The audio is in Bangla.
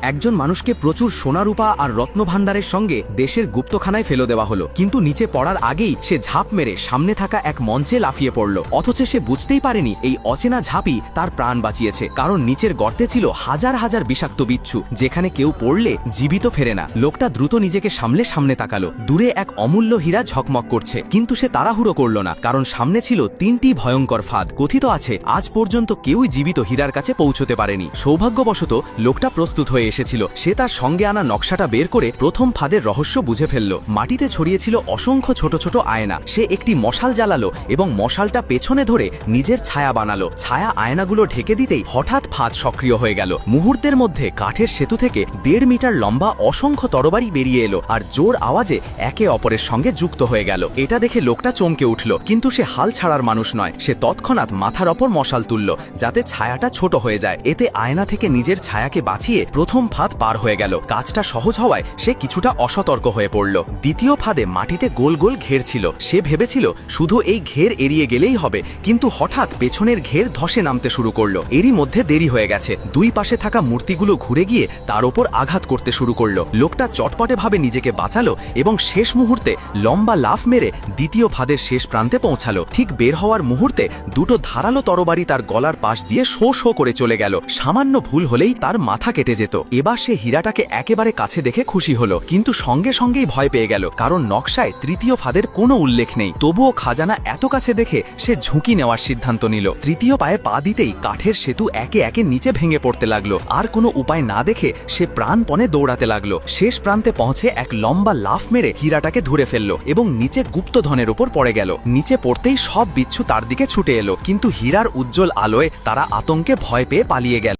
একজন মানুষকে প্রচুর সোনারূপা আর রত্নভাণ্ডারের সঙ্গে দেশের গুপ্তখানায় ফেলে দেওয়া হলো, কিন্তু নিচে পড়ার আগেই সে ঝাঁপ মেরে সামনে থাকা এক মঞ্চে লাফিয়ে পড়ল। অথচ সে বুঝতেই পারেনি এই অচেনা ঝাঁপই তার প্রাণ বাঁচিয়েছে, কারণ নিচের গর্তে ছিল হাজার হাজার বিষাক্ত বিচ্ছু, যেখানে কেউ পড়লে জীবিত ফেরে না। লোকটা দ্রুত নিজেকে সামনে তাকালো। দূরে এক অমূল্য হীরা ঝকমক করছে, কিন্তু সে তাড়াহুড়ো করল না, কারণ সামনে ছিল 3টি ভয়ঙ্কর ফাঁদ। কথিত আছে আজ পর্যন্ত কেউই জীবিত হীরার কাছে পৌঁছতে পারেনি। সৌভাগ্যবশত লোকটা প্রস্তুত হয়ে এসেছিল। সে তার সঙ্গে আনা নকশাটা বের করে প্রথম ফাঁদের রহস্য বুঝে ফেলল। মাটিতে ছড়িয়েছিল অসংখ্য ছোট ছোট আয়না। সে একটি মশাল জ্বালালো এবং মশালটা পেছনে ধরে নিজের ছায়া বানালো। ছায়া আয়নাগুলো ঢেকে দিতেই হঠাৎ ফাঁদ সক্রিয় হয়ে গেল। মুহূর্তের মধ্যে কাঠের সেতু থেকে 1.5 মিটার লম্বা অসংখ্য তরবারি বেরিয়ে এলো আর জোর আওয়াজে একে অপরের সঙ্গে যুক্ত হয়ে গেল। এটা দেখে লোকটা চমকে উঠল, কিন্তু সে হাল ছাড়ার মানুষ নয়। সে তৎক্ষণাৎ মাথার ওপর মশাল তুলল, যাতে ছায়াটা ছোট হয়ে যায়। এতে আয়না থেকে নিজের ছায়াকে বাঁচিয়ে প্রথম ফাঁদ পার হয়ে গেল। কাজটা সহজ হওয়ায় সে কিছুটা অসতর্ক হয়ে পড়ল। দ্বিতীয় ফাঁদে মাটিতে গোল গোল ঘের ছিল। সে ভেবেছিল শুধু এই ঘের এড়িয়ে গেলেই হবে, কিন্তু হঠাৎ পেছনের ঘের ধসে নামতে শুরু করলো। এরই মধ্যে দেরি হয়ে গেছে। দুই পাশে থাকা মূর্তিগুলো ঘুরে গিয়ে তার ওপর আঘাত করতে শুরু করলো। লোকটা চটপটে ভাবে নিজেকে বাঁচালো এবং শেষ মুহূর্তে লম্বা লাফ মেরে দ্বিতীয় ফাঁদের শেষ প্রান্তে পৌঁছালো। ঠিক বের হওয়ার মুহূর্তে দুটো ধারালো তরবারি তার গলার পাশ দিয়ে শো শো করে চলে গেল। সামান্য ভুল হলেই তার মাথা কেটে যেত। এবার সে হীরাটাকে একেবারে কাছে দেখে খুশি হলো, কিন্তু সঙ্গে সঙ্গেই ভয় পেয়ে গেল, কারণ নকশায় তৃতীয় ফাঁদের কোনো উল্লেখ নেই। তবুও খাজানা এত কাছে দেখে সে ঝুঁকি নেওয়ার সিদ্ধান্ত নিল। তৃতীয় পায়ে পা দিতেই কাঠের সেতু একে একে নিচে ভেঙে পড়তে লাগলো। আর কোনো উপায় না দেখে সে প্রাণপণে দৌড়াতে লাগলো। শেষ প্রান্তে পৌঁছে এক লম্বা লাফ মেরে হীরাটাকে ধরে ফেললো এবং নিচে গুপ্তধনের উপর পড়ে গেল। নিচে পড়তেই সব বিচ্ছু তার দিকে ছুটে এলো, কিন্তু হীরার উজ্জ্বল আলোয় তারা আতঙ্কে ভয় পেয়ে পালিয়ে গেল।